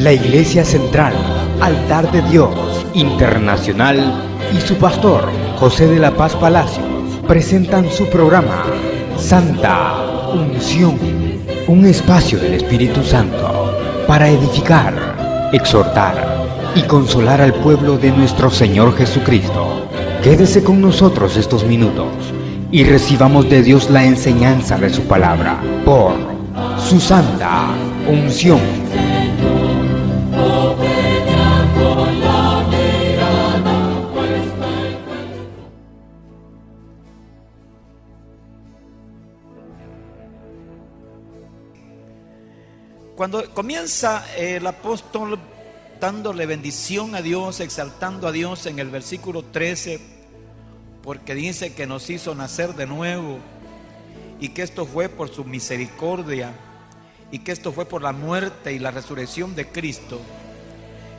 La Iglesia Central, Altar de Dios Internacional y su pastor, José de la Paz Palacios, presentan su programa Santa Unción, un espacio del Espíritu Santo para edificar, exhortar y consolar al pueblo de nuestro Señor Jesucristo. Quédese con nosotros estos minutos y recibamos de Dios la enseñanza de su palabra por su Santa Unción. Cuando comienza el apóstol dándole bendición a Dios, exaltando a Dios en el versículo 13, porque dice que nos hizo nacer de nuevo y que esto fue por su misericordia y que esto fue por la muerte y la resurrección de Cristo.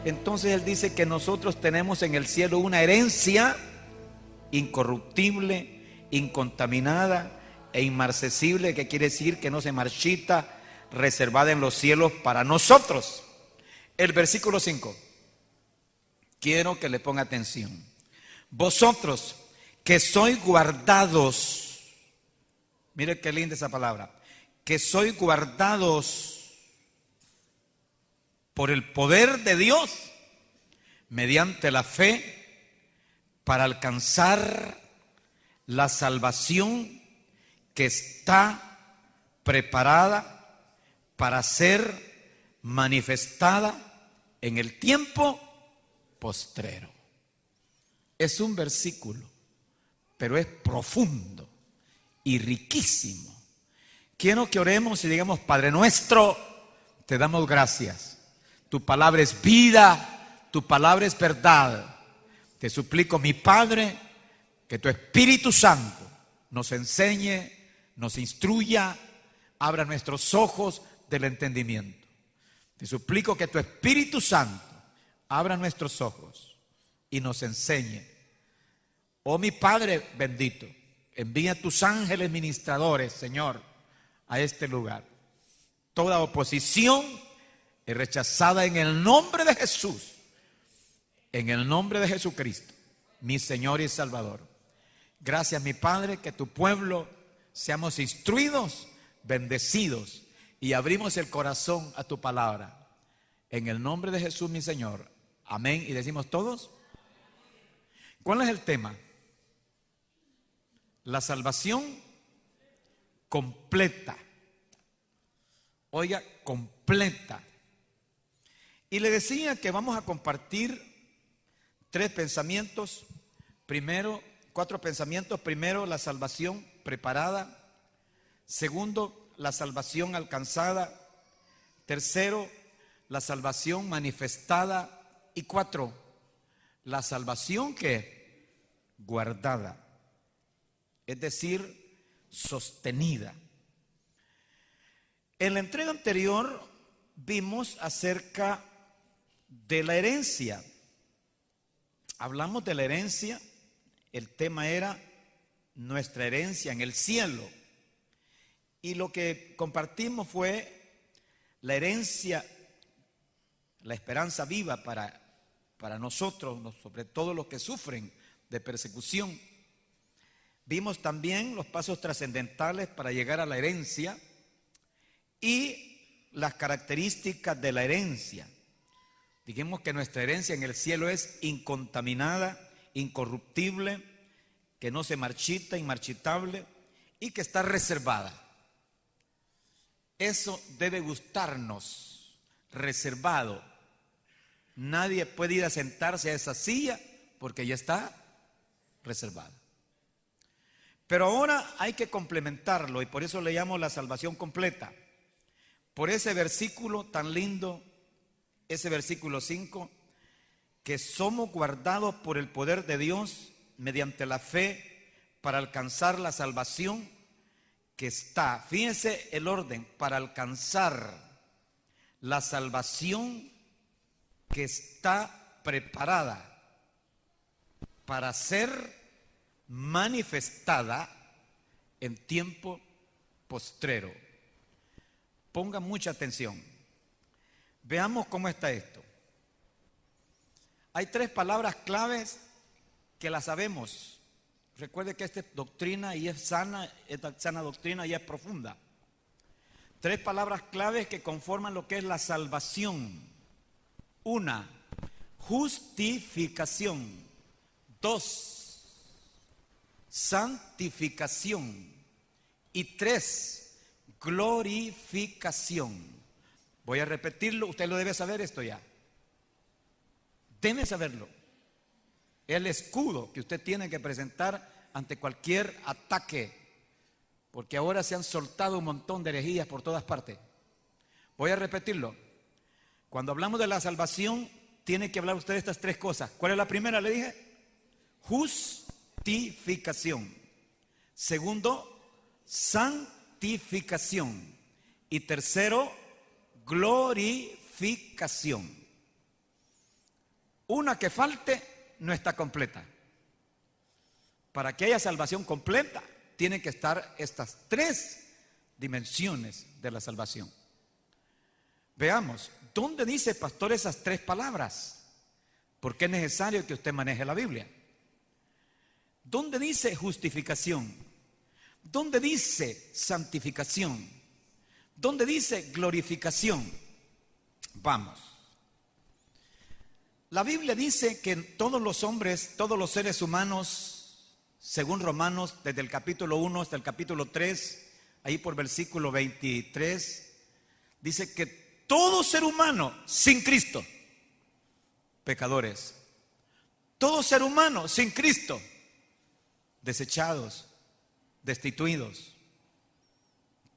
Entonces él dice que nosotros tenemos en el cielo una herencia incorruptible, incontaminada e inmarcesible, que quiere decir que no se marchita, reservada en los cielos para nosotros. El versículo 5, quiero que le ponga atención. Vosotros que sois guardados, mire qué linda esa palabra, que sois guardados por el poder de Dios mediante la fe para alcanzar la salvación que está preparada para ser manifestada en el tiempo postrero. Es un versículo, pero es profundo y riquísimo. Quiero que oremos y digamos: Padre nuestro, te damos gracias. Tu palabra es vida, tu palabra es verdad. Te suplico, mi Padre, que tu Espíritu Santo nos enseñe, nos instruya, abra nuestros ojos del entendimiento. Te suplico que tu Espíritu Santo abra nuestros ojos y nos enseñe. Oh mi Padre bendito, envía tus ángeles ministradores, Señor, a este lugar. Toda oposición es rechazada en el nombre de Jesús, en el nombre de Jesucristo, mi Señor y Salvador. Gracias, mi Padre, que tu pueblo seamos instruidos, bendecidos, y abrimos el corazón a tu palabra. En el nombre de Jesús, mi Señor. Amén. Y decimos todos. ¿Cuál es el tema? La salvación completa. Oiga, completa. Y le decía que vamos a compartir tres pensamientos. Primero, cuatro pensamientos. Primero, la salvación preparada. Segundo, la salvación alcanzada. Tercero, la salvación manifestada. Y cuatro, la salvación que guardada, es decir, sostenida. En la entrega anterior vimos acerca de la herencia. Hablamos de la herencia. El tema era nuestra herencia en el cielo. Y lo que compartimos fue la herencia, la esperanza viva para nosotros, sobre todo los que sufren de persecución. Vimos también los pasos trascendentales para llegar a la herencia y las características de la herencia. Dijimos que nuestra herencia en el cielo es incontaminada, incorruptible, que no se marchita, inmarchitable y que está reservada. Eso debe gustarnos, reservado. Nadie puede ir a sentarse a esa silla porque ya está reservada. Pero ahora hay que complementarlo y por eso le llamo la salvación completa. Por ese versículo tan lindo, ese versículo 5, que somos guardados por el poder de Dios mediante la fe para alcanzar la salvación que está, fíjense el orden, para alcanzar la salvación que está preparada para ser manifestada en tiempo postrero. Pongan mucha atención. Veamos cómo está esto. Hay 3 palabras claves que las sabemos. Recuerde que esta es doctrina y es sana, esta sana doctrina y es profunda. 3 palabras claves que conforman lo que es la salvación. 1, justificación. 2, santificación. Y 3, glorificación. Voy a repetirlo, usted lo debe saber esto ya. Debe saberlo. El escudo que usted tiene que presentar ante cualquier ataque, porque ahora se han soltado un montón de herejías por todas partes. Voy a repetirlo. Cuando hablamos de la salvación, tiene que hablar usted de estas 3 cosas. ¿Cuál es la primera? Le dije, justificación. Segundo, santificación. Y tercero, glorificación. Una que falte no está completa. Para que haya salvación completa, tienen que estar estas 3 dimensiones de la salvación. Veamos, ¿dónde dice, pastor, esas 3 palabras? Porque es necesario que usted maneje la Biblia. ¿Dónde dice justificación? ¿Dónde dice santificación? ¿Dónde dice glorificación? Vamos. La Biblia dice que todos los hombres, todos los seres humanos, según Romanos, desde el capítulo 1 hasta el capítulo 3, ahí por versículo 23, dice que todo ser humano sin Cristo, pecadores. Todo ser humano sin Cristo, desechados, destituidos.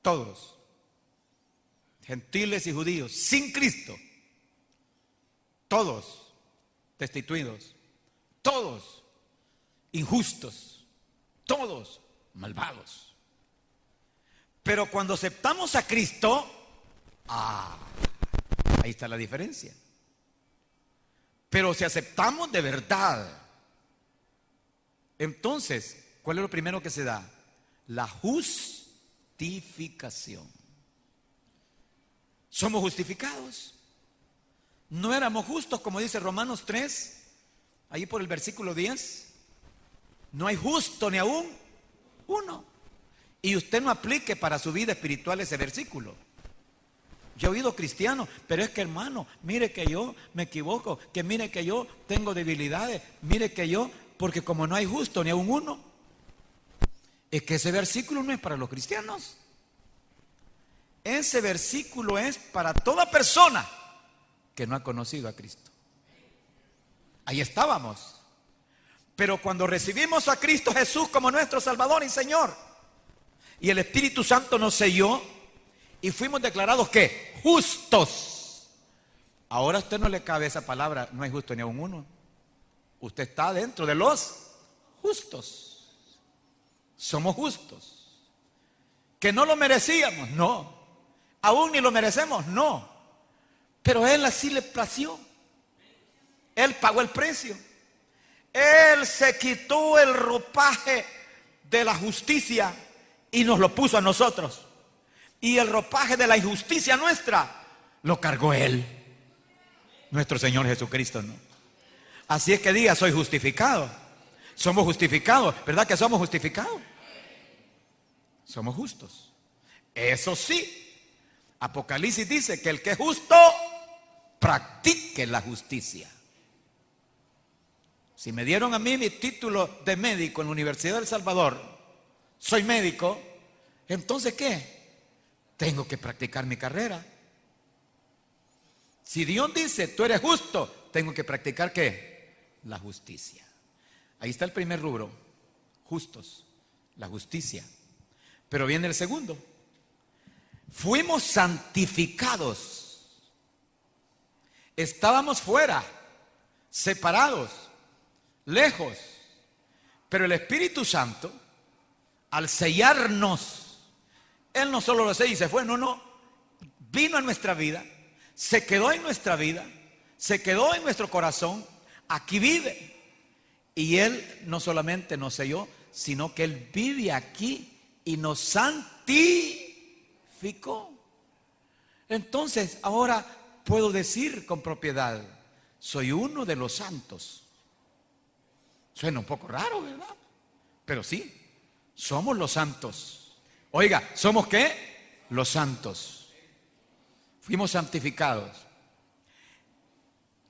Todos, gentiles y judíos, sin Cristo. Todos destituidos, todos injustos, todos malvados. Pero cuando aceptamos a Cristo, ahí está la diferencia. Pero si aceptamos de verdad, entonces, ¿cuál es lo primero que se da? La justificación. Somos justificados. No éramos justos, como dice Romanos 3, ahí por el versículo 10. No hay justo ni aún uno. Y usted no aplique para su vida espiritual ese versículo. Yo he oído cristianos, pero es que, hermano, mire que yo me equivoco, que mire que yo tengo debilidades, mire que yo, porque como no hay justo ni aún uno. Es que ese versículo no es para los cristianos. Ese versículo es para toda persona que no ha conocido a Cristo. Ahí estábamos. Pero cuando recibimos a Cristo Jesús como nuestro Salvador y Señor, y el Espíritu Santo nos selló, y fuimos declarados ¿qué? Justos. Ahora a usted no le cabe esa palabra, no hay justo ni aún uno. Usted está dentro de los justos. Somos justos. Que no lo merecíamos, no. Aún ni lo merecemos, no. Pero Él así le plació. Él pagó el precio. Él se quitó el ropaje de la justicia y nos lo puso a nosotros. Y el ropaje de la injusticia nuestra lo cargó Él, nuestro Señor Jesucristo, ¿no? Así es que diga, soy justificado. Somos justificados, ¿verdad que somos justificados? Somos justos. Eso sí, Apocalipsis dice que el que es justo practique la justicia. Si me dieron a mí mi título de médico en la Universidad del Salvador, soy médico, entonces ¿qué? Tengo que practicar mi carrera. Si Dios dice, tú eres justo, tengo que practicar ¿qué? La justicia. Ahí está el primer rubro, justos, la justicia. Pero viene el segundo. Fuimos santificados. Estábamos fuera, separados, lejos. Pero el Espíritu Santo, al sellarnos, Él no solo lo sella y se fue, no. Vino a nuestra vida, se quedó en nuestra vida, se quedó en nuestro corazón, aquí vive. Y Él no solamente nos selló, sino que Él vive aquí y nos santificó. Entonces, ahora puedo decir con propiedad, soy uno de los santos. Suena un poco raro, ¿verdad? Pero sí, somos los santos. Oiga, ¿somos qué? Los santos. Fuimos santificados.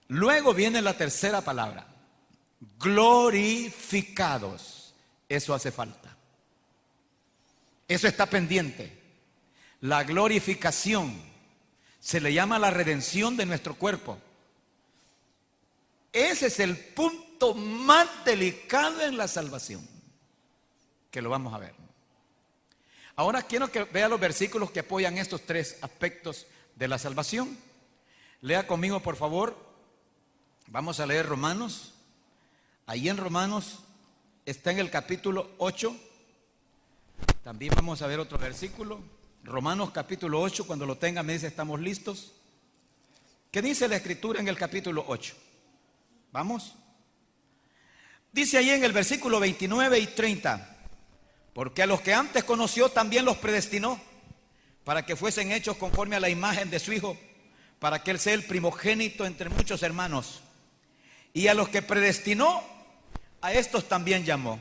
Luego viene la tercera palabra, glorificados. Eso hace falta. Eso está pendiente. La glorificación se le llama la redención de nuestro cuerpo. Ese es el punto más delicado en la salvación, que lo vamos a ver. Ahora quiero que vea los versículos que apoyan estos tres aspectos de la salvación. Lea conmigo, por favor. Vamos a leer Romanos. Ahí en Romanos está en el capítulo 8. También vamos a ver otro versículo. Romanos capítulo 8, cuando lo tenga me dice, ¿estamos listos? ¿Qué dice la Escritura en el capítulo 8? Vamos. Dice ahí en el versículo 29 y 30, porque a los que antes conoció también los predestinó, para que fuesen hechos conforme a la imagen de su Hijo, para que Él sea el primogénito entre muchos hermanos. Y a los que predestinó, a estos también llamó.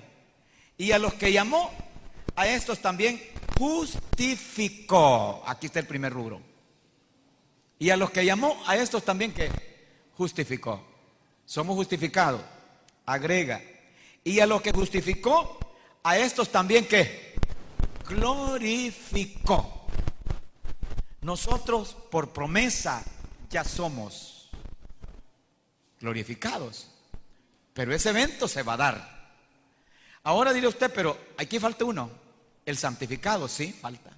Y a los que llamó, a estos también justificó. Aquí está el primer rubro. Y a los que llamó, a estos también ¿qué? Justificó. Somos justificados. Agrega. Y a los que justificó, a estos también ¿qué? Glorificó. Nosotros por promesa ya somos glorificados. Pero ese evento se va a dar. Ahora dirá usted, pero aquí falta uno. El santificado, sí, falta.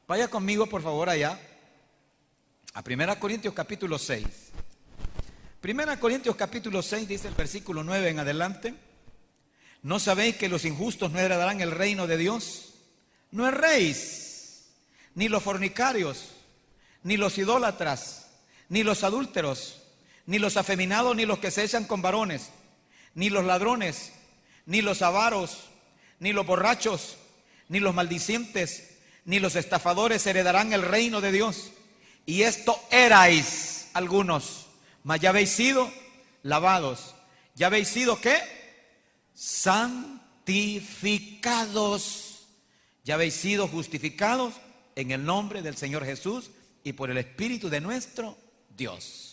Vaya conmigo por favor allá a 1 Corintios capítulo 6. 1 Corintios capítulo 6 dice el versículo 9 en adelante. ¿No sabéis que los injustos no heredarán el reino de Dios? No erréis, ni los fornicarios, ni los idólatras, ni los adúlteros, ni los afeminados, ni los que se echan con varones, ni los ladrones, ni los avaros, ni los borrachos, ni los maldicientes, ni los estafadores heredarán el reino de Dios. Y esto erais algunos, mas ya habéis sido lavados. ¿Ya habéis sido qué? Santificados. Ya habéis sido justificados en el nombre del Señor Jesús y por el Espíritu de nuestro Dios.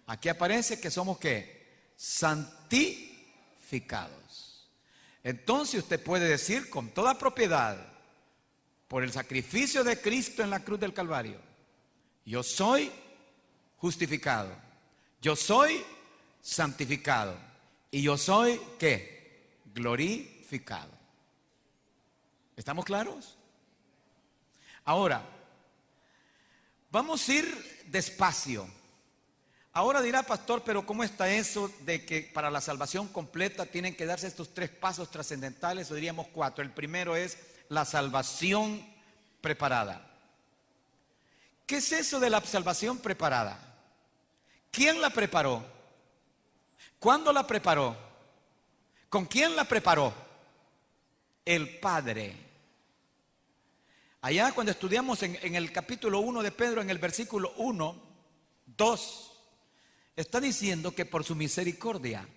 Aquí aparece que somos ¿qué? Santificados. Entonces usted puede decir con toda propiedad, por el sacrificio de Cristo en la cruz del Calvario, yo soy justificado, yo soy santificado y yo soy ¿qué? Glorificado. ¿Estamos claros? Ahora, vamos a ir despacio. Ahora dirá, pastor, pero ¿cómo está eso de que para la salvación completa tienen que darse estos tres pasos trascendentales, o diríamos cuatro? El primero es la salvación preparada. ¿Qué es eso de la salvación preparada? ¿Quién la preparó? ¿Cuándo la preparó? ¿Con quién la preparó? El Padre. Allá cuando estudiamos en el capítulo 1 de Pedro, en el versículo 1, 2, está diciendo que por su misericordia,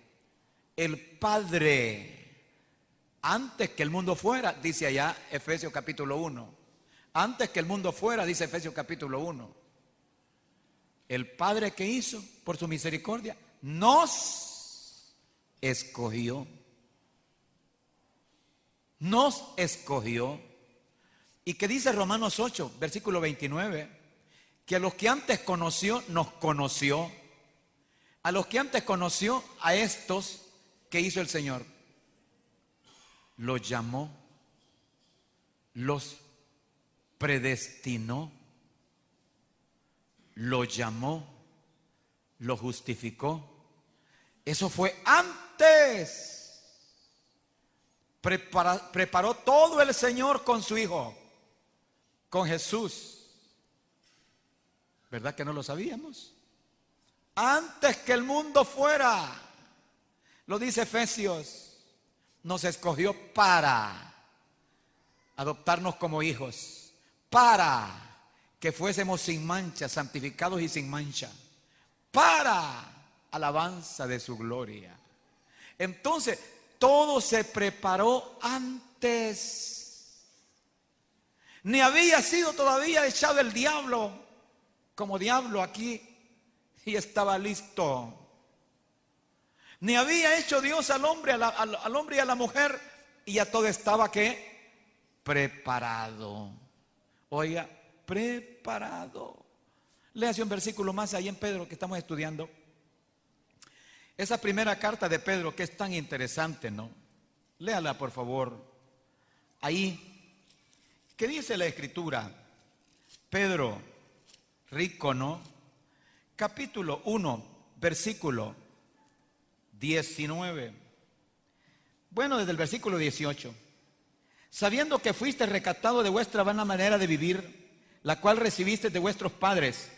el Padre, antes que el mundo fuera, dice allá Efesios capítulo 1, antes que el mundo fuera, dice Efesios capítulo 1, el Padre que hizo por su misericordia, nos escogió. Nos escogió. ¿Y qué dice Romanos 8, versículo 29? Que a los que antes conoció, nos conoció. A los que antes conoció, a estos, ¿qué hizo el Señor? Los llamó, los predestinó, los llamó, los justificó. Eso fue antes. Preparó todo el Señor con su Hijo, con Jesús. ¿Verdad que no lo sabíamos? Antes que el mundo fuera, lo dice Efesios, nos escogió para adoptarnos como hijos, para que fuésemos sin mancha, santificados y sin mancha, para alabanza de su gloria. Entonces, todo se preparó antes. Ni había sido todavía echado el diablo como diablo aquí y estaba listo. Ni había hecho Dios al hombre, al hombre y a la mujer, y ya todo estaba ¿qué? Preparado. Oiga, preparado. Léase un versículo más ahí en Pedro que estamos estudiando. Esa primera carta de Pedro que es tan interesante, ¿no? Léala, por favor. Ahí, ¿qué dice la Escritura? Pedro, rico, ¿no? Capítulo 1, versículo 19. Bueno, desde el versículo 18. Sabiendo que fuiste rescatado de vuestra vana manera de vivir, la cual recibiste de vuestros padres,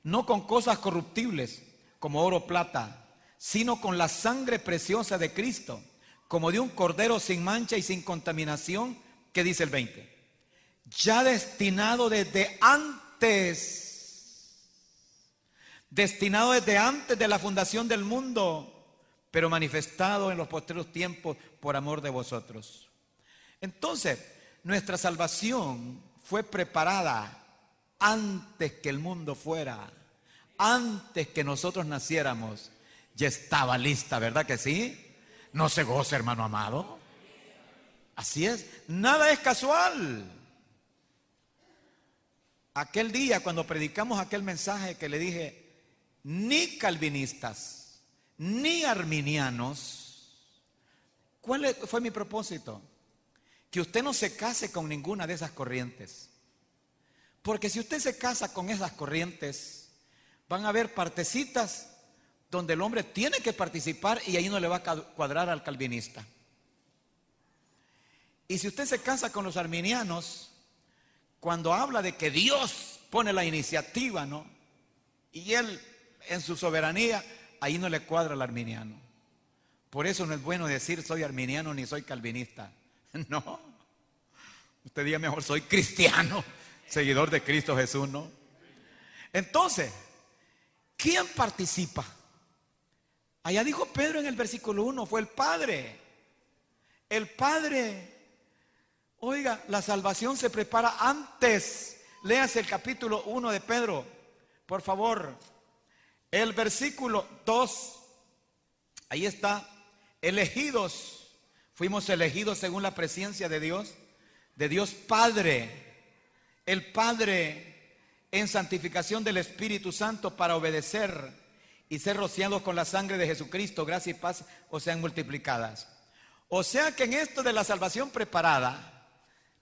no con cosas corruptibles, como oro o plata, sino con la sangre preciosa de Cristo, como de un cordero sin mancha y sin contaminación, que dice el 20, ya destinado desde antes de la fundación del mundo, pero manifestado en los postreros tiempos por amor de vosotros. Entonces, nuestra salvación fue preparada antes que el mundo fuera, antes que nosotros naciéramos. Ya estaba lista, ¿verdad que sí? ¿No se goza, hermano amado? Así es, nada es casual. Aquel día cuando predicamos aquel mensaje que le dije, ni calvinistas, ni arminianos, ¿cuál fue mi propósito? Que usted no se case con ninguna de esas corrientes. Porque si usted se casa con esas corrientes, van a haber partecitas donde el hombre tiene que participar y ahí no le va a cuadrar al calvinista. Y si usted se casa con los arminianos, cuando habla de que Dios pone la iniciativa, ¿no? Y Él en su soberanía, ahí no le cuadra al arminiano. Por eso no es bueno decir soy arminiano ni soy calvinista. No. Usted diga mejor soy cristiano, seguidor de Cristo Jesús, ¿no? Entonces, ¿quién participa? Allá dijo Pedro en el versículo 1, fue el Padre. El Padre. Oiga, la salvación se prepara antes. Léase el capítulo 1 de Pedro, por favor. El versículo 2. Ahí está. Elegidos. Fuimos elegidos según la presencia de Dios Padre. El Padre en santificación del Espíritu Santo para obedecer y ser rociados con la sangre de Jesucristo, gracia y paz os sean multiplicadas. O sea que en esto de la salvación preparada,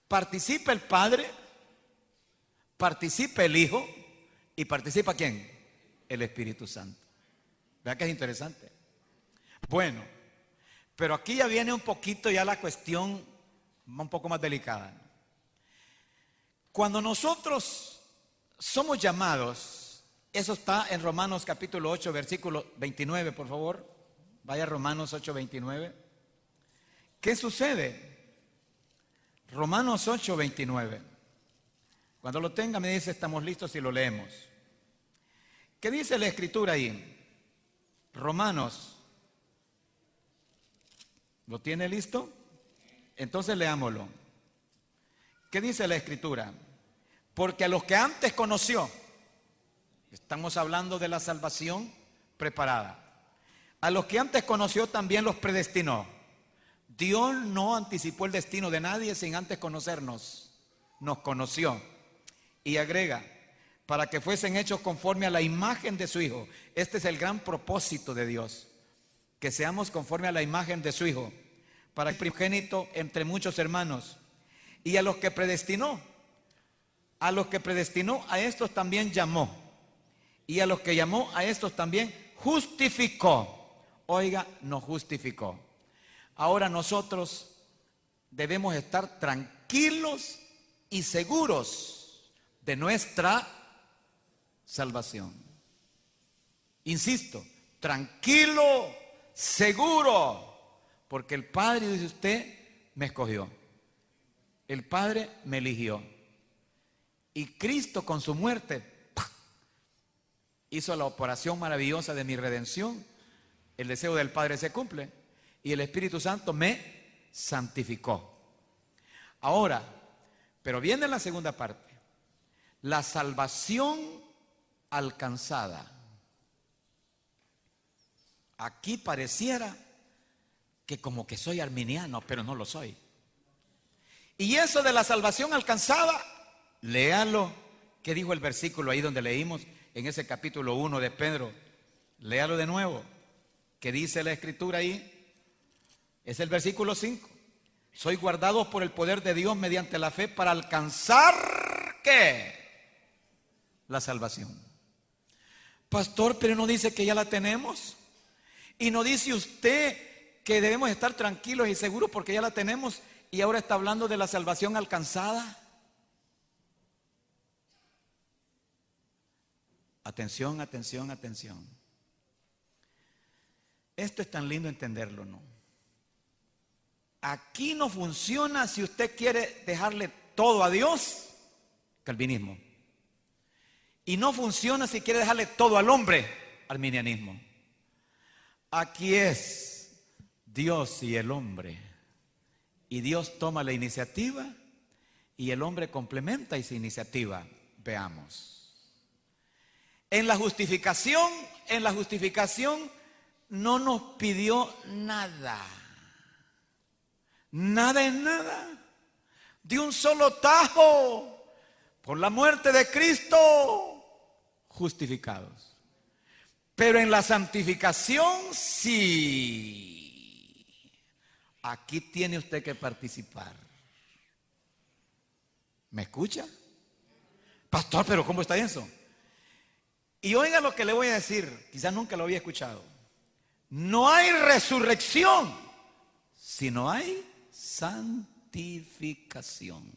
participa el Padre, participa el Hijo y participa ¿quién? El Espíritu Santo. ¿Verdad que es interesante? Bueno, pero aquí ya viene un poquito ya la cuestión un poco más delicada. Cuando nosotros somos llamados, eso está en Romanos capítulo 8, versículo 29, por favor. Vaya a Romanos 8, 29. ¿Qué sucede? Romanos 8, 29. Cuando lo tenga me dice, estamos listos y lo leemos. ¿Qué dice la Escritura ahí? Romanos. ¿Lo tiene listo? Entonces leámoslo. ¿Qué dice la Escritura? Porque a los que antes conoció, estamos hablando de la salvación preparada. A los que antes conoció también los predestinó. Dios no anticipó el destino de nadie sin antes conocernos. Nos conoció. Y agrega, para que fuesen hechos conforme a la imagen de su Hijo. Este es el gran propósito de Dios. Que seamos conforme a la imagen de su Hijo. Para el primogénito entre muchos hermanos. Y a los que predestinó, a estos también llamó. Y a los que llamó, a estos también justificó. Oiga, nos justificó. Ahora nosotros debemos estar tranquilos y seguros de nuestra salvación. Insisto, tranquilo, seguro, porque el Padre, dice usted, me escogió. El Padre me eligió. Y Cristo con su muerte ¡pah!, hizo la operación maravillosa de mi redención. El deseo del Padre se cumple y el Espíritu Santo me santificó. Ahora, pero viene la segunda parte. La salvación alcanzada. Aquí pareciera que como que soy arminiano, pero no lo soy. Y eso de la salvación alcanzada, léalo. ¿Qué dijo el versículo ahí donde leímos en ese capítulo 1 de Pedro? Léalo de nuevo. ¿Qué dice la escritura ahí? Es el versículo 5. Soy guardados por el poder de Dios mediante la fe para alcanzar, ¿qué? La salvación. Pastor, pero no dice que ya la tenemos. Y no dice usted que debemos estar tranquilos y seguros porque ya la tenemos. Y ahora está hablando de la salvación alcanzada. Atención, atención, atención. Esto es tan lindo entenderlo, ¿no? Aquí no funciona si usted quiere dejarle todo a Dios, calvinismo. Y no funciona si quiere dejarle todo al hombre, arminianismo. Aquí es Dios y el hombre. Y Dios toma la iniciativa y el hombre complementa esa iniciativa. Veamos. En la justificación no nos pidió nada. Nada es nada. De un solo tajo, por la muerte de Cristo, justificados. Pero en la santificación sí. Aquí tiene usted que participar. ¿Me escucha? Pastor, pero ¿cómo está eso? Y oiga lo que le voy a decir, quizás nunca lo había escuchado. No hay resurrección si no hay santificación.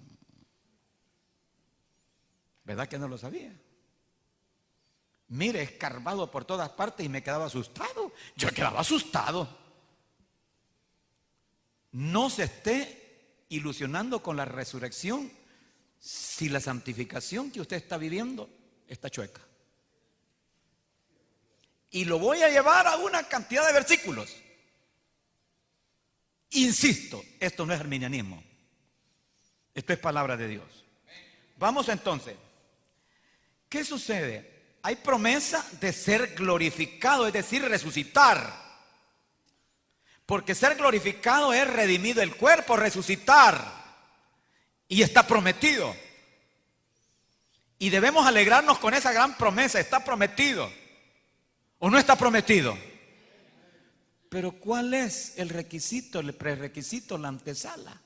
¿Verdad que no lo sabía? Mire, escarbado por todas partes y me quedaba asustado. Yo quedaba asustado. No se esté ilusionando con la resurrección si la santificación que usted está viviendo está chueca. Y lo voy a llevar a una cantidad de versículos. Insisto, esto no es arminianismo. Esto es palabra de Dios. Vamos entonces. ¿Qué sucede? Hay promesa de ser glorificado, es decir, resucitar. Porque ser glorificado es redimido el cuerpo, resucitar. Y está prometido. Y debemos alegrarnos con esa gran promesa. Está prometido. ¿O no está prometido? Pero ¿cuál es el requisito, el prerequisito, la antesala?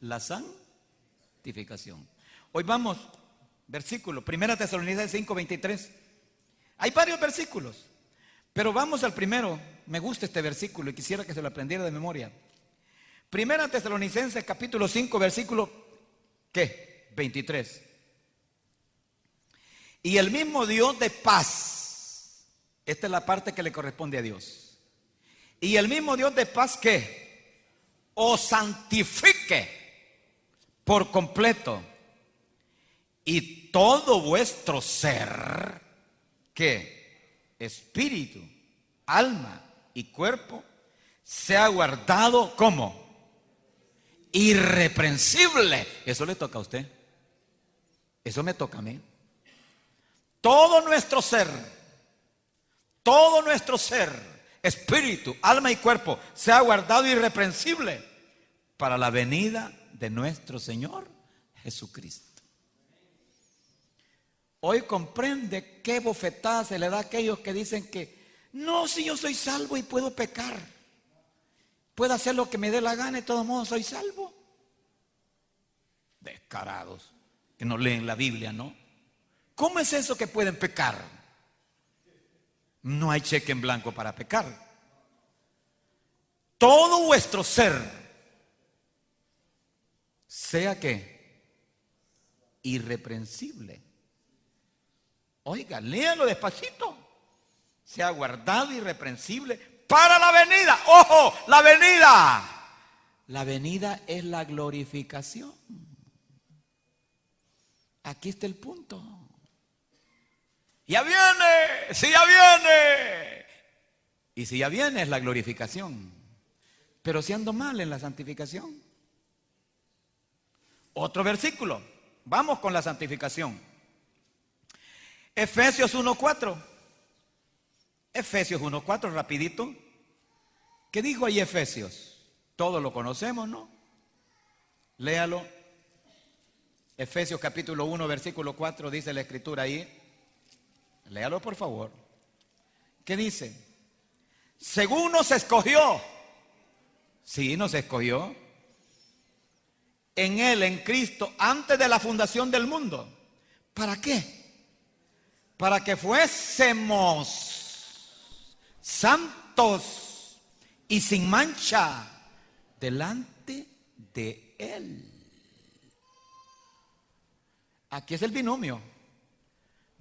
La santificación. Hoy vamos, versículo, 1 Tesalonicenses 5:23. Hay varios versículos, pero vamos al primero. Me gusta este versículo y quisiera que se lo aprendiera de memoria. 1 Tesalonicenses capítulo 5, versículo, ¿qué? 23. Y el mismo Dios de paz, esta es la parte que le corresponde a Dios. Y el mismo Dios de paz que os santifique por completo y todo vuestro ser, que espíritu, alma y cuerpo, sea guardado como irreprensible. Eso le toca a usted. Eso me toca a mí. Todo nuestro ser, espíritu, alma y cuerpo, sea guardado irreprensible para la venida de nuestro Señor Jesucristo. Hoy comprende qué bofetada se le da a aquellos que dicen que no, si yo soy salvo y puedo pecar, puedo hacer lo que me dé la gana y de todos modos soy salvo. Descarados, que no leen la Biblia, ¿no? ¿Cómo es eso que pueden pecar? No hay cheque en blanco para pecar. Todo vuestro ser, sea que irreprensible. Oiga, léalo despacito. Sea guardado irreprensible para la venida. ¡Ojo! La venida. La venida es la glorificación. Aquí está el punto. Ya viene, si ya viene. Y si ya viene es la glorificación. Pero si ando mal en la santificación. Otro versículo. Vamos con la santificación. Efesios 1:4. Efesios 1:4, rapidito. ¿Qué dijo ahí Efesios? Todos lo conocemos, ¿no? Léalo. Efesios capítulo 1, versículo 4, dice la escritura ahí. Léalo por favor. ¿Qué dice? Según nos escogió. Sí, nos escogió. En Él, en Cristo, antes de la fundación del mundo. ¿Para qué? Para que fuésemos santos y sin mancha delante de Él. Aquí es el binomio.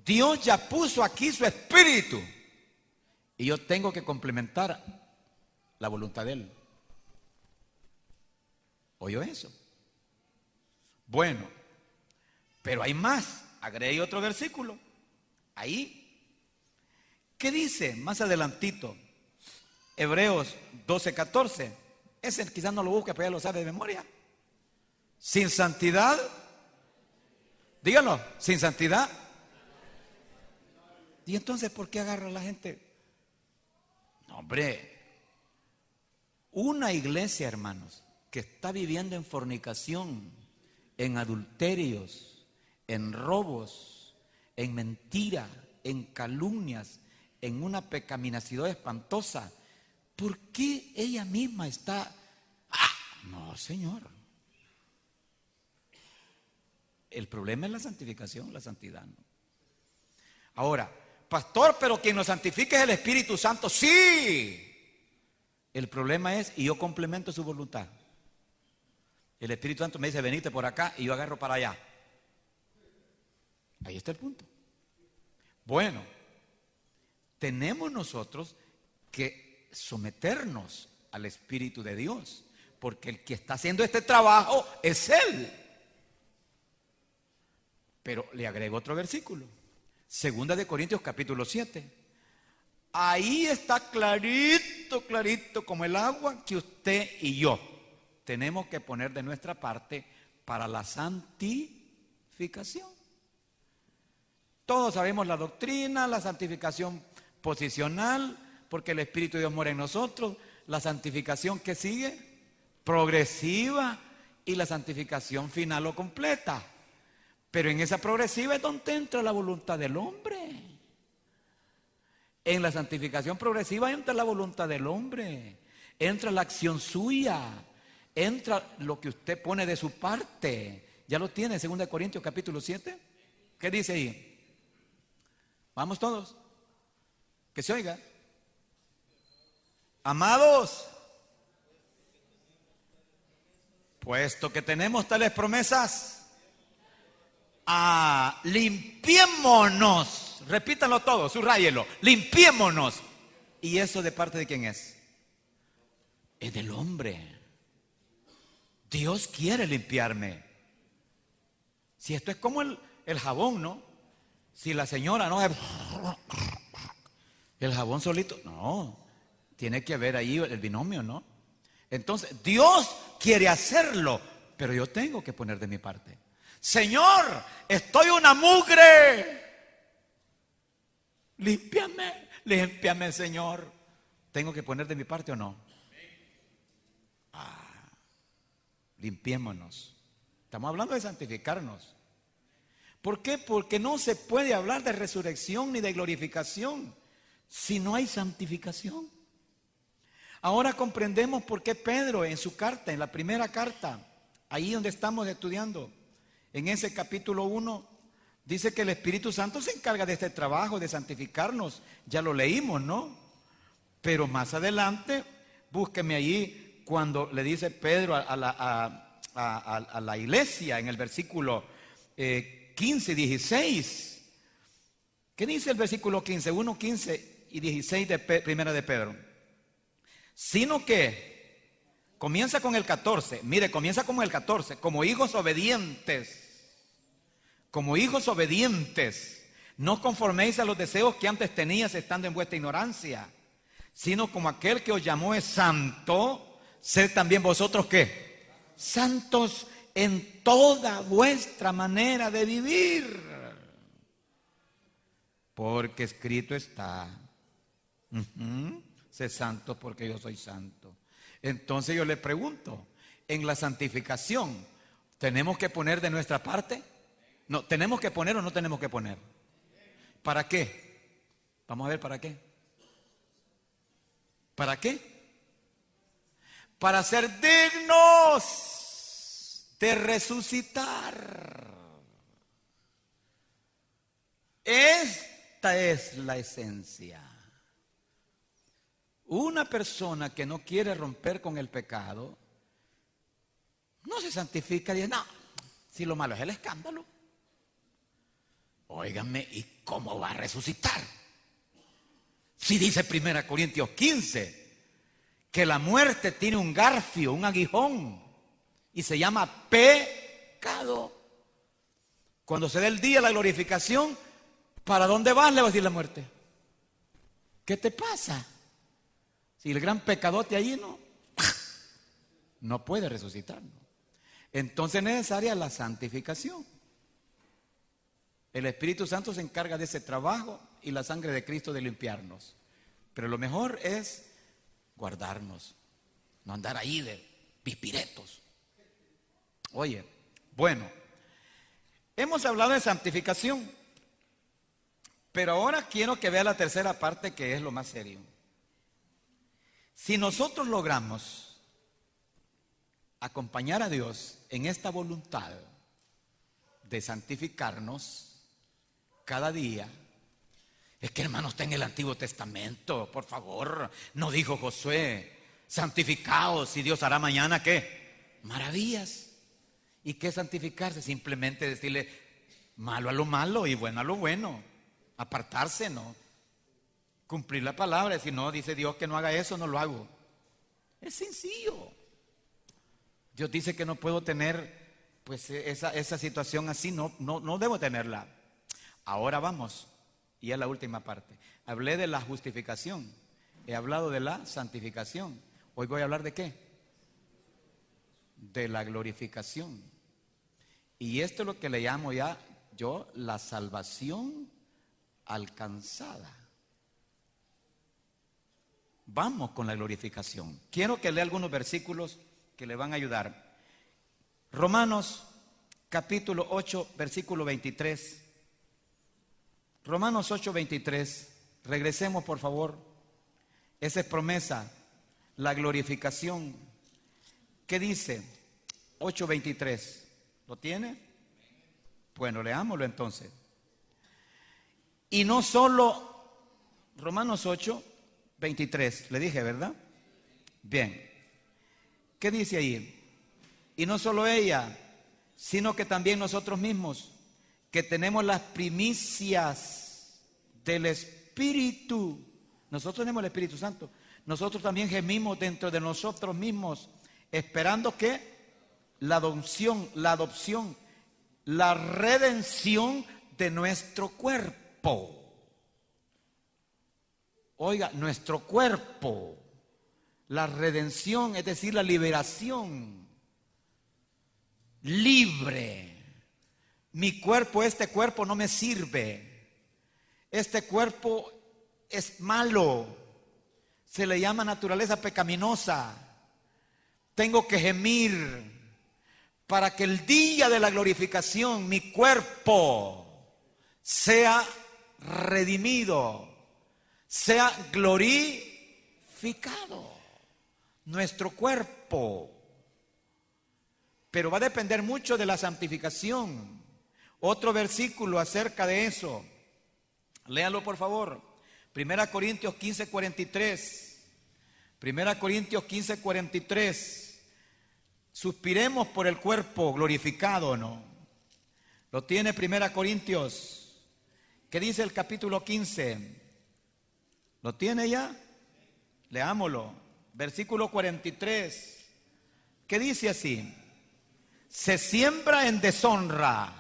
Dios ya puso aquí su espíritu y yo tengo que complementar la voluntad de Él. ¿Oyó eso? Bueno, pero hay más. Agregué otro versículo. Ahí. ¿Qué dice? Más adelantito. Hebreos 12:14. Ese quizás no lo busque, pero ya lo sabe de memoria. Sin santidad. Díganlo, sin santidad. ¿Y entonces por qué agarra a la gente? No, hombre. Una iglesia, hermanos, que está viviendo en fornicación, en adulterios, en robos, en mentira, en calumnias, en una pecaminosidad espantosa, ¿por qué ella misma está? No, Señor. El problema es la santificación, la santidad, ¿no? Ahora, pastor, pero quien nos santifica es el Espíritu Santo. Sí. El problema es, y yo complemento su voluntad. El Espíritu Santo me dice, venite por acá, y yo agarro para allá. Ahí está el punto. Bueno, tenemos nosotros que someternos al Espíritu de Dios, porque el que está haciendo este trabajo es Él. Pero le agrego otro versículo. Segunda de Corintios capítulo 7. Ahí está clarito, clarito como el agua que usted y yo tenemos que poner de nuestra parte para la santificación. Todos sabemos la doctrina, la santificación posicional, porque el Espíritu de Dios mora en nosotros. La santificación que sigue, progresiva, y la santificación final o completa. Pero en esa progresiva es donde entra la voluntad del hombre. En la santificación progresiva entra la voluntad del hombre, entra la acción suya, entra lo que usted pone de su parte. ¿Ya lo tiene en 2 Corintios capítulo 7? ¿Qué dice ahí? Vamos todos, que se oiga. Amados, puesto que tenemos tales promesas, limpiémonos. Repítanlo todo, subrayelo. Limpiémonos. ¿Y eso de parte de quién es? Es del hombre. Dios quiere limpiarme. Si esto es como el jabón, ¿no? Si la señora no, el jabón solito, no. Tiene que haber ahí el binomio, ¿no? Entonces, Dios quiere hacerlo, pero yo tengo que poner de mi parte. Señor, estoy una mugre. Límpiame, límpiame, Señor. ¿Tengo que poner de mi parte o no? Limpiémonos. Estamos hablando de santificarnos. ¿Por qué? Porque no se puede hablar de resurrección ni de glorificación si no hay santificación. Ahora comprendemos por qué Pedro en su carta, en la primera carta, ahí donde estamos estudiando, en ese capítulo 1, dice que el Espíritu Santo se encarga de este trabajo, de santificarnos. Ya lo leímos, ¿no? Pero más adelante, búsqueme allí cuando le dice Pedro a la iglesia en el versículo 15 y 16. ¿Qué dice el versículo 15? 1, 15 y 16 de primera de Pedro. Sino que comienza con el 14. Mire, comienza con el 14. Como hijos obedientes, como hijos obedientes, no conforméis a los deseos que antes tenías estando en vuestra ignorancia, sino como aquel que os llamó es santo, sed también vosotros ¿qué? Santos en toda vuestra manera de vivir. Porque escrito está, sé santo porque yo soy santo. Entonces yo le pregunto, en la santificación, ¿tenemos que poner de nuestra parte? No, ¿tenemos que poner o no tenemos que poner? ¿Para qué? Vamos a ver, ¿para qué? ¿Para qué? Para ser dignos de resucitar. Esta es la esencia. Una persona que no quiere romper con el pecado, no se santifica y dice, no, si lo malo es el escándalo. Óiganme, ¿y cómo va a resucitar? Si dice 1 Corintios 15, que la muerte tiene un garfio, un aguijón, y se llama pecado. Cuando se dé el día de la glorificación, ¿para dónde vas? Le va a decir la muerte. ¿Qué te pasa? Si el gran pecadote allí no puede resucitar, ¿no? Entonces es necesaria la santificación. El Espíritu Santo se encarga de ese trabajo y la sangre de Cristo de limpiarnos. Pero lo mejor es guardarnos, no andar ahí de pispiretos. Oye, bueno, hemos hablado de santificación, pero ahora quiero que vea la tercera parte, que es lo más serio. Si nosotros logramos acompañar a Dios en esta voluntad de santificarnos cada día, es que hermano está en el Antiguo Testamento, por favor, no dijo Josué, santificaos y Dios hará mañana ¿qué? Maravillas. ¿Y qué santificarse? Simplemente decirle malo a lo malo y bueno a lo bueno, apartarse, ¿no? Cumplir la palabra, si no dice Dios que no haga eso, no lo hago. Es sencillo. Dios dice que no puedo tener pues esa situación así, no debo tenerla. Ahora vamos, y es la última parte. Hablé de la justificación, he hablado de la santificación. Hoy voy a hablar de ¿qué? De la glorificación. Y esto es lo que le llamo ya yo la salvación alcanzada. Vamos con la glorificación. Quiero que lea algunos versículos que le van a ayudar. Romanos capítulo 8, versículo 23. Romanos 8, 23. Regresemos por favor. Esa es promesa, la glorificación. ¿Qué dice? 8, 23. ¿Lo tiene? Bueno, leámoslo entonces. Y no solo, Romanos 8, 23, le dije, ¿verdad? Bien. ¿Qué dice ahí? Y no solo ella, sino que también nosotros mismos, que tenemos las primicias del Espíritu. Nosotros tenemos el Espíritu Santo. Nosotros también gemimos dentro de nosotros mismos, esperando que la adopción, la redención de nuestro cuerpo. Oiga, nuestro cuerpo, la redención, es decir, la liberación, libre. Mi cuerpo, este cuerpo no me sirve, este cuerpo es malo, se le llama naturaleza pecaminosa. Tengo que gemir para que el día de la glorificación mi cuerpo sea redimido, sea glorificado, nuestro cuerpo. Pero va a depender mucho de la santificación. Otro versículo acerca de eso, léalo por favor. 1 Corintios 15, 43. 1 Corintios 15, 43. Suspiremos por el cuerpo glorificado, ¿no? Lo tiene 1 Corintios. ¿Qué dice el capítulo 15? ¿Lo tiene ya? Leámoslo. Versículo 43. ¿Qué dice así? Se siembra en deshonra,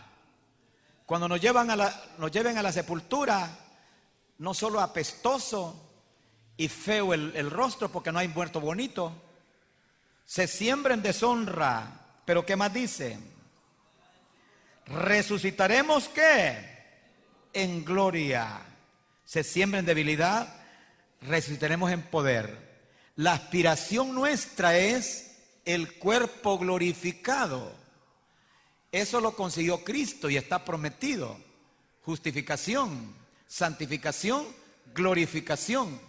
Cuando nos lleven a la sepultura, no solo apestoso y feo el rostro porque no hay muerto bonito, se siembra en deshonra. Pero ¿qué más dice? Resucitaremos ¿qué? En gloria. Se siembra en debilidad, resucitaremos en poder. La aspiración nuestra es el cuerpo glorificado. Eso lo consiguió Cristo y está prometido. Justificación, santificación, glorificación.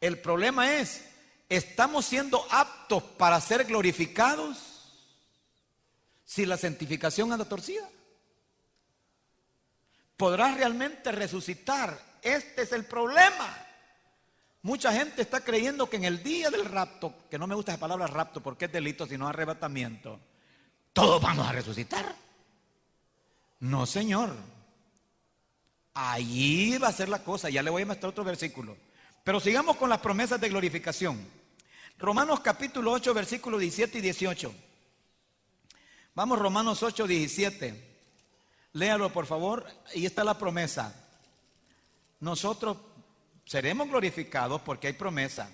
El problema es, ¿estamos siendo aptos para ser glorificados si la santificación anda torcida? ¿Podrás realmente resucitar? Este es el problema. Mucha gente está creyendo que en el día del rapto, que no me gusta esa palabra rapto porque es delito, sino arrebatamiento, todos vamos a resucitar. No, señor. Allí va a ser la cosa. Ya le voy a mostrar otro versículo. Pero sigamos con las promesas de glorificación. Romanos capítulo 8, versículos 17 y 18. Vamos, Romanos 8, 17. Léalo, por favor. Ahí está la promesa. Nosotros seremos glorificados porque hay promesa.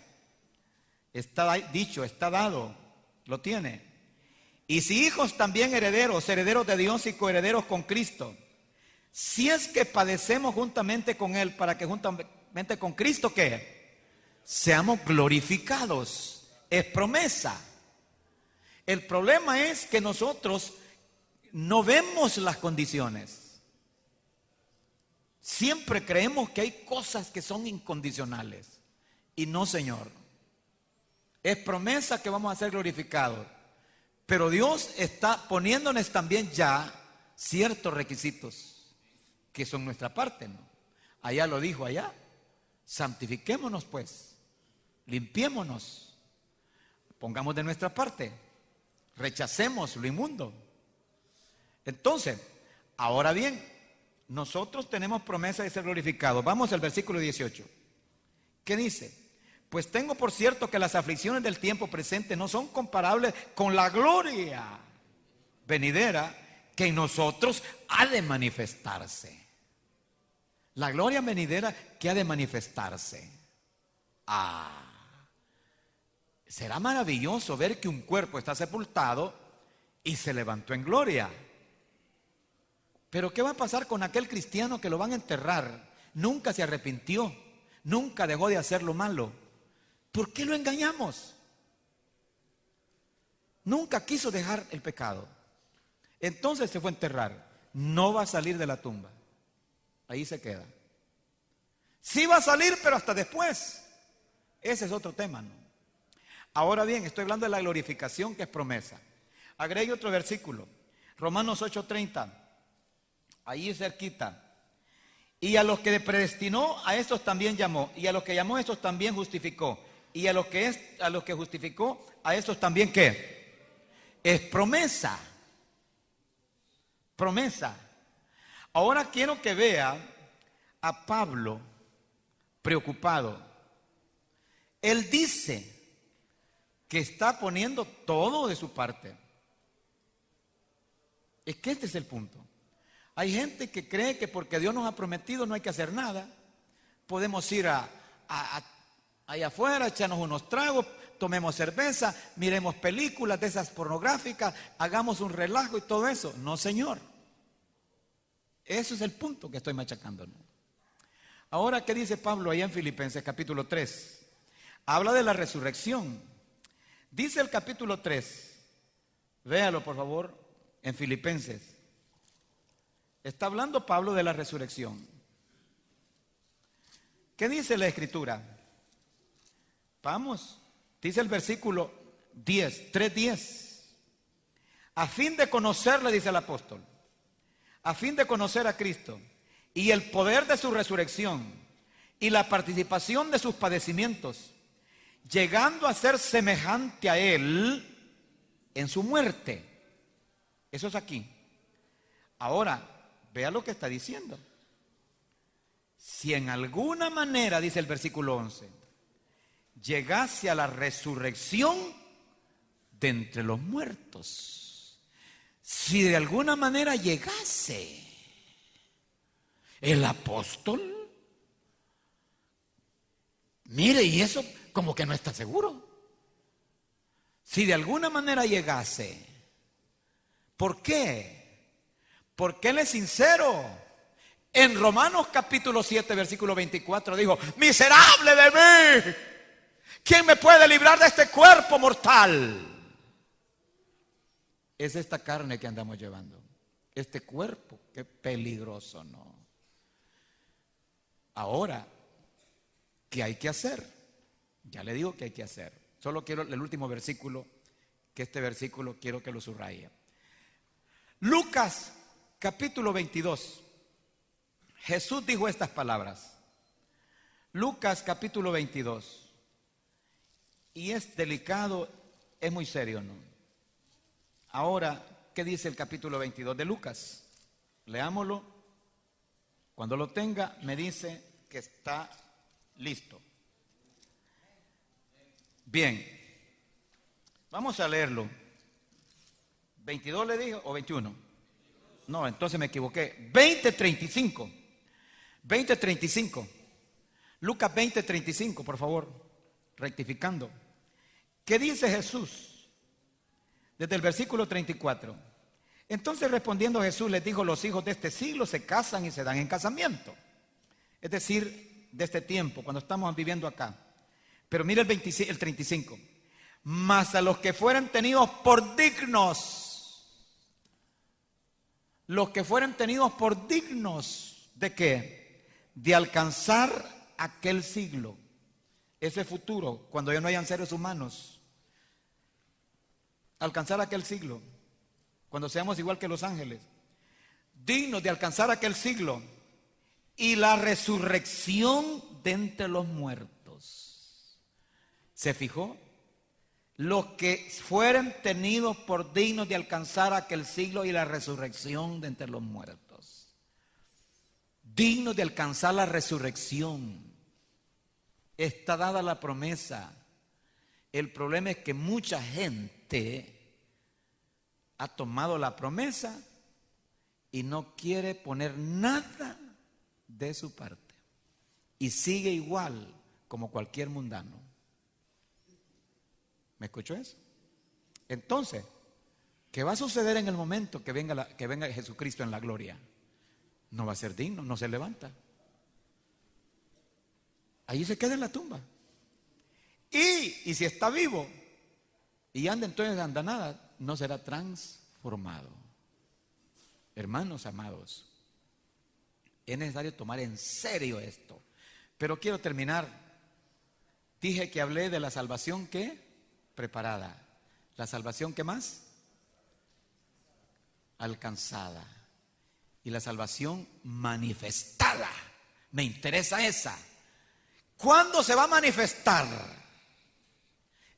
Está dicho, está dado. Lo tiene. Y si hijos, también herederos, herederos de Dios y coherederos con Cristo. Si es que padecemos juntamente con Él, para que juntamente con Cristo, ¿qué? Seamos glorificados. Es promesa. El problema es que nosotros no vemos las condiciones. Siempre creemos que hay cosas que son incondicionales. Y no, Señor. Es promesa que vamos a ser glorificados. Pero Dios está poniéndonos también ya ciertos requisitos que son nuestra parte, ¿no? Allá lo dijo, allá. Santifiquémonos pues. Limpiémonos. Pongamos de nuestra parte. Rechacemos lo inmundo. Entonces, ahora bien, nosotros tenemos promesa de ser glorificados. Vamos al versículo 18. ¿Qué dice? Pues tengo por cierto que las aflicciones del tiempo presente no son comparables con la gloria venidera que en nosotros ha de manifestarse. La gloria venidera que ha de manifestarse. Será maravilloso ver que un cuerpo está sepultado y se levantó en gloria. Pero ¿qué va a pasar con aquel cristiano que lo van a enterrar? Nunca se arrepintió, nunca dejó de hacer lo malo. ¿Por qué lo engañamos? Nunca quiso dejar el pecado. Entonces se fue a enterrar. No va a salir de la tumba. Ahí se queda. Sí va a salir, pero hasta después. Ese es otro tema, ¿no? Ahora bien, estoy hablando de la glorificación, que es promesa. Agregue otro versículo. Romanos 8:30. Ahí cerquita. Y a los que predestinó, a estos también llamó. Y a los que llamó, a estos también justificó. Y a los que justificó, a estos también, ¿qué? Es promesa. Promesa. Ahora quiero que vea a Pablo preocupado. Él dice que está poniendo todo de su parte. Es que este es el punto. Hay gente que cree que porque Dios nos ha prometido no hay que hacer nada. Podemos ir allá afuera, echarnos unos tragos, tomemos cerveza, miremos películas de esas pornográficas, hagamos un relajo y todo eso. No, señor. Eso es el punto que estoy machacando, ¿no? Ahora, ¿qué dice Pablo allá en Filipenses capítulo 3? Habla de la resurrección. Dice el capítulo 3, véalo por favor, en Filipenses. Está hablando Pablo de la resurrección. ¿Qué dice la Escritura? Vamos, dice el versículo 10, 3:10. A fin de conocerle, dice el apóstol, a fin de conocer a Cristo y el poder de su resurrección y la participación de sus padecimientos, llegando a ser semejante a Él en su muerte. Eso es aquí. Ahora, vea lo que está diciendo. Si en alguna manera, dice el versículo 11, llegase a la resurrección de entre los muertos. Si de alguna manera llegase, ¿El apóstol? Mire, y eso como que no está seguro. Si de alguna manera llegase, ¿por qué? Porque él es sincero. En Romanos capítulo 7, versículo 24 dijo: miserable de mí, ¿quién me puede librar de este cuerpo mortal? Es esta carne que andamos llevando, este cuerpo, qué peligroso, ¿no? Ahora, ¿qué hay que hacer? Ya le digo qué hay que hacer. Solo quiero el último versículo, que este versículo quiero que lo subraye. Lucas capítulo 22. Jesús dijo estas palabras. Lucas capítulo 22. Y es delicado, es muy serio, ¿no? Ahora, ¿qué dice el capítulo 22 de Lucas? Leámoslo. Cuando lo tenga, me dice que está listo. Bien, vamos a leerlo. ¿22 le dijo o 21? No, entonces me equivoqué. 20:35. 20:35. Lucas 20:35, por favor, rectificando. ¿Qué dice Jesús? Desde el versículo 34. Entonces respondiendo Jesús les dijo: los hijos de este siglo se casan y se dan en casamiento. Es decir, de este tiempo, cuando estamos viviendo acá. Pero mira el 35. Mas a los que fueren tenidos por dignos, los que fueren tenidos por dignos, ¿de qué? De alcanzar aquel siglo, ese futuro, cuando ya no hayan seres humanos. Alcanzar aquel siglo, cuando seamos igual que los ángeles, dignos de alcanzar aquel siglo y la resurrección de entre los muertos. ¿Se fijó? Los que fueren tenidos por dignos de alcanzar aquel siglo y la resurrección de entre los muertos. Dignos de alcanzar la resurrección. Está dada la promesa. El problema es que mucha gente ha tomado la promesa y no quiere poner nada de su parte. Y sigue igual como cualquier mundano. ¿Me escuchó eso? Entonces, ¿qué va a suceder en el momento que venga Jesucristo en la gloria? No va a ser digno, no se levanta. Ahí se queda en la tumba. Y si está vivo y anda entonces de andanada, no será transformado. Hermanos amados, es necesario tomar en serio esto. Pero quiero terminar. Dije que hablé de la salvación que preparada. La salvación que más alcanzada. Y la salvación manifestada. Me interesa esa. ¿Cuándo se va a manifestar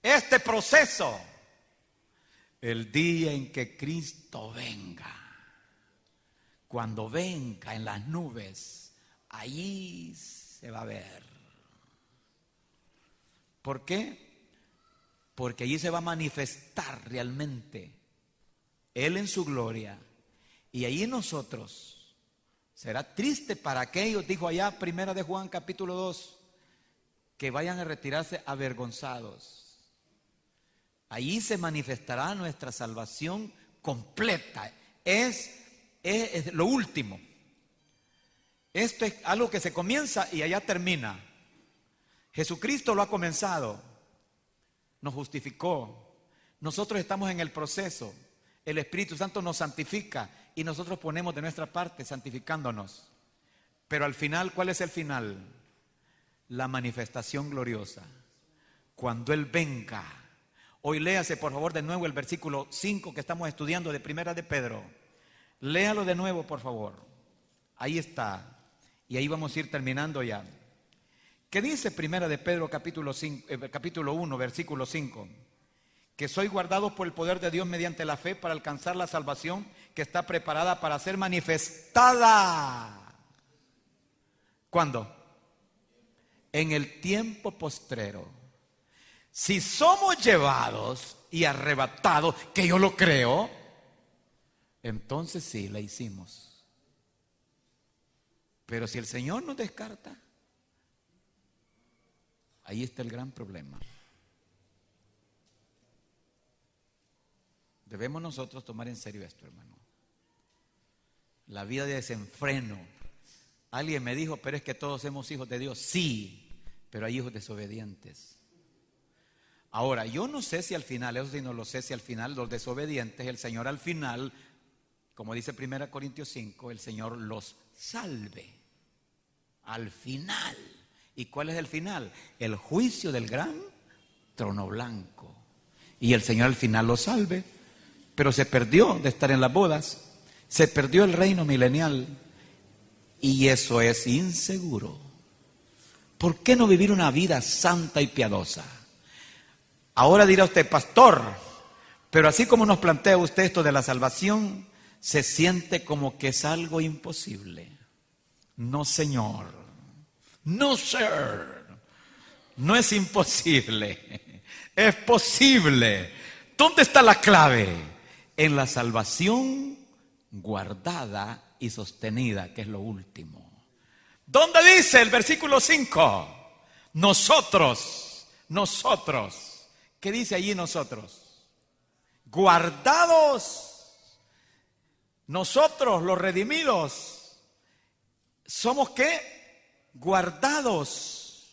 este proceso? El día en que Cristo venga. Cuando venga en las nubes, allí se va a ver. ¿Por qué? Porque allí se va a manifestar realmente Él en su gloria. Y allí nosotros, será triste para aquellos, dijo allá Primera de Juan capítulo 2, que vayan a retirarse avergonzados. Allí se manifestará nuestra salvación completa. Es lo último. Esto es algo que se comienza y allá termina. Jesucristo lo ha comenzado. Nos justificó. Nosotros estamos en el proceso. El Espíritu Santo nos santifica y nosotros ponemos de nuestra parte santificándonos. Pero al final, ¿cuál es el final? La manifestación gloriosa. Cuando Él venga. Hoy léase por favor de nuevo el versículo 5 que estamos estudiando de Primera de Pedro. Léalo de nuevo por favor. Ahí está. Y ahí vamos a ir terminando ya. ¿Qué dice Primera de Pedro capítulo 1 versículo 5? Que soy guardado por el poder de Dios mediante la fe para alcanzar la salvación que está preparada para ser manifestada. ¿Cuándo? En el tiempo postrero. Si somos llevados y arrebatados, que yo lo creo, entonces sí, la hicimos. Pero si el Señor nos descarta, ahí está el gran problema. Debemos nosotros tomar en serio esto, hermano. La vida de desenfreno. Alguien me dijo, pero es que todos somos hijos de Dios. Sí, pero hay hijos desobedientes. Ahora, yo no sé si al final, eso sí no lo sé, si al final los desobedientes, el Señor al final, como dice 1 Corintios 5, el Señor los salve. Al final. ¿Y cuál es el final? El juicio del gran trono blanco. Y el Señor al final los salve. Pero se perdió de estar en las bodas. Se perdió el reino milenial. Y eso es inseguro. ¿Por qué no vivir una vida santa y piadosa? Ahora dirá usted, pastor, pero así como nos plantea usted esto de la salvación, se siente como que es algo imposible. No, señor. No, sir. No es imposible. Es posible. ¿Dónde está la clave? En la salvación guardada y sostenida, que es lo último. ¿Dónde dice el versículo 5? Nosotros. ¿Qué dice allí nosotros? Guardados. Nosotros, los redimidos, ¿somos qué? Guardados.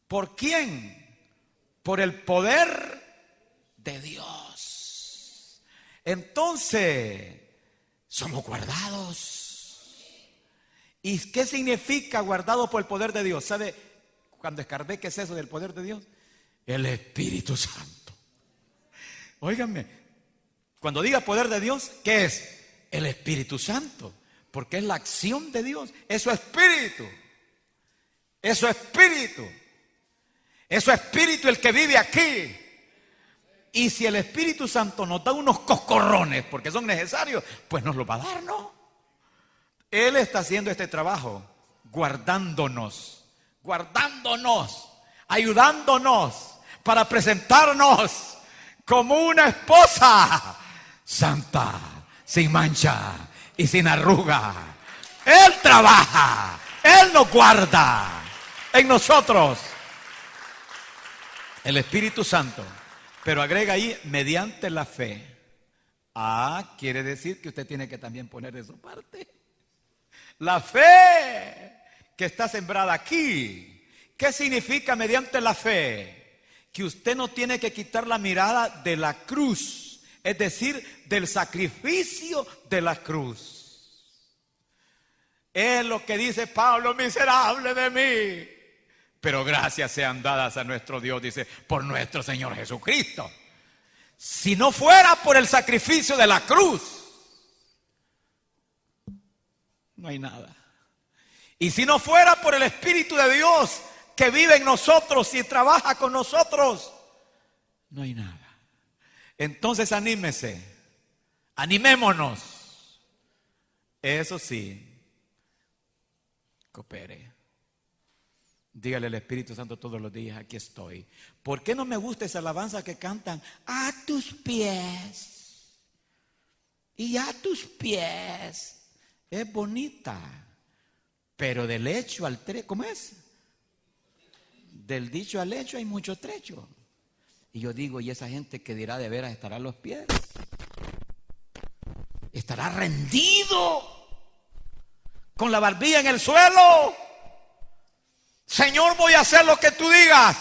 ¿Por quién? Por el poder de Dios. Entonces, somos guardados. ¿Y qué significa guardado por el poder de Dios? ¿Sabe cuando escarbé qué es eso del poder de Dios? El Espíritu Santo. Óiganme, cuando diga poder de Dios, ¿qué es? El Espíritu Santo. Porque es la acción de Dios. Es su Espíritu. Es su Espíritu. Es su Espíritu el que vive aquí. Y si el Espíritu Santo nos da unos coscorrones, porque son necesarios, pues nos los va a dar, ¿no? Él está haciendo este trabajo, guardándonos, ayudándonos para presentarnos como una esposa santa, sin mancha y sin arruga. Él trabaja, Él nos guarda en nosotros. El Espíritu Santo. Pero agrega ahí, mediante la fe. Quiere decir que usted tiene que también poner de su parte. La fe que está sembrada aquí. ¿Qué significa mediante la fe? Que usted no tiene que quitar la mirada de la cruz. Es decir, del sacrificio de la cruz. Es lo que dice Pablo, miserable de mí. Pero gracias sean dadas a nuestro Dios, dice, por nuestro Señor Jesucristo. Si no fuera por el sacrificio de la cruz, no hay nada. Y si no fuera por el Espíritu de Dios que vive en nosotros y trabaja con nosotros, no hay nada. Entonces anímese, animémonos. Eso sí, coopere. Dígale al Espíritu Santo todos los días, aquí estoy. ¿Por qué no me gusta esa alabanza que cantan? A tus pies. Y a tus pies. Es bonita. Pero del hecho al trecho, ¿cómo es? Del dicho al hecho hay mucho trecho. Y yo digo, ¿y esa gente que dirá de veras estará a los pies? ¿Estará rendido? ¿Con la barbilla en el suelo? Señor, voy a hacer lo que tú digas.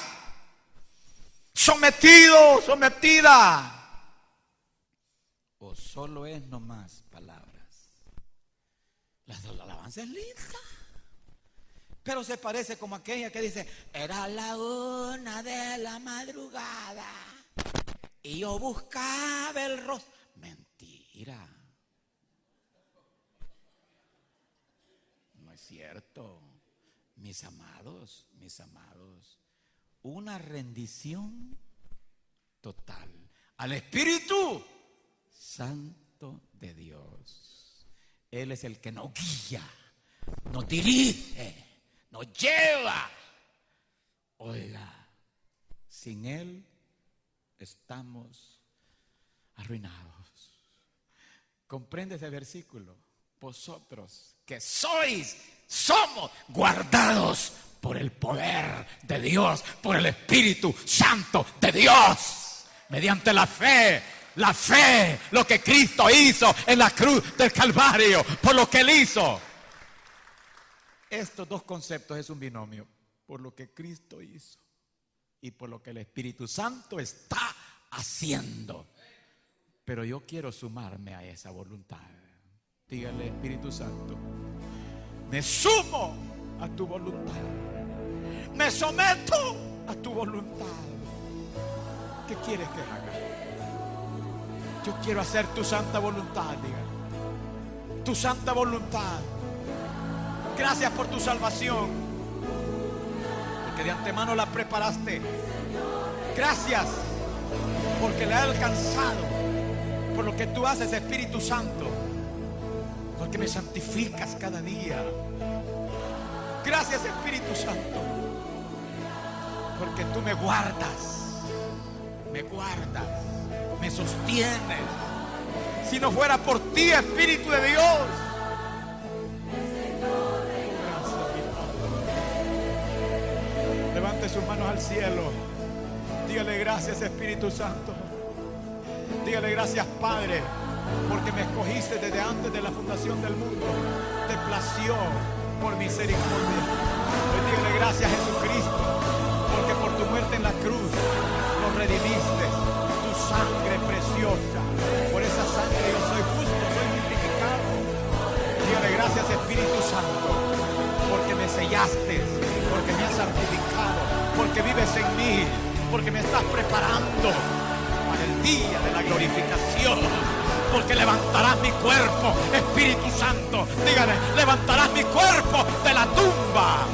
Sometido, sometida. O solo es nomás palabras. La alabanza es linda. Pero se parece como aquella que dice, era la 1 de la madrugada y yo buscaba el rostro. Mentira. No es cierto. Mis amados, una rendición total al Espíritu Santo de Dios. Él es el que nos guía, nos dirige, nos lleva. Oiga, sin Él estamos arruinados. ¿Comprende ese versículo? vosotros que somos guardados por el poder de Dios, por el Espíritu Santo de Dios, mediante la fe, lo que Cristo hizo en la cruz del Calvario, por lo que Él hizo. Estos dos conceptos es un binomio, por lo que Cristo hizo y por lo que el Espíritu Santo está haciendo. Pero yo quiero sumarme a esa voluntad. Dígale: Espíritu Santo, me sumo a tu voluntad, me someto a tu voluntad. ¿Qué quieres que haga? Yo quiero hacer tu santa voluntad. Dígale: tu santa voluntad. Gracias por tu salvación, porque de antemano la preparaste. Gracias porque la he alcanzado, por lo que tú haces, Espíritu Santo, porque me santificas cada día. Gracias, Espíritu Santo, porque tú me guardas, me sostienes. Si no fuera por ti, Espíritu de Dios. Levante sus manos al cielo. Dígale: gracias, Espíritu Santo. Dígale: gracias, Padre, porque me escogiste desde antes de la fundación del mundo. Te plació por misericordia. Pues dígale: gracias, Jesucristo, porque por tu muerte en la cruz nos redimiste. Tu sangre preciosa, por esa sangre yo soy justo, soy justificado. Dígale: gracias, Espíritu Santo, porque me sellaste, porque me has santificado, porque vives en mí, porque me estás preparando para el día de la glorificación, porque levantarás mi cuerpo, Espíritu Santo. Dígale: levantarás mi cuerpo de la tumba.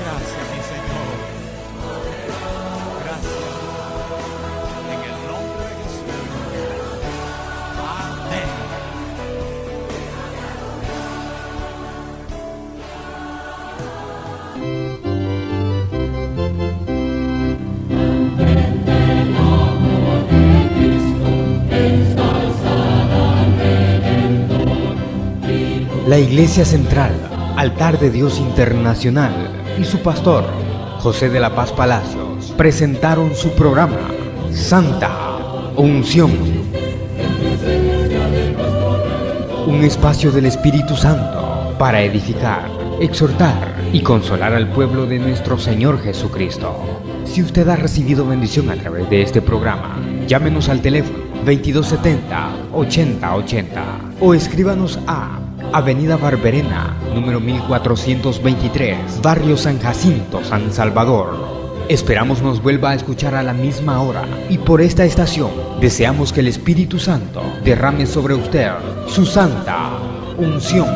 Gracias, mi Señor. Gracias. En el nombre de Jesús. Amén. La Iglesia Central, Altar de Dios Internacional y su pastor, José de la Paz Palacios, presentaron su programa Santa Unción. Un espacio del Espíritu Santo para edificar, exhortar y consolar al pueblo de nuestro Señor Jesucristo. Si usted ha recibido bendición a través de este programa, llámenos al teléfono 2270-8080 o escríbanos a Avenida Barberena, número 1423, Barrio San Jacinto, San Salvador. Esperamos nos vuelva a escuchar a la misma hora y por esta estación deseamos que el Espíritu Santo derrame sobre usted su santa unción.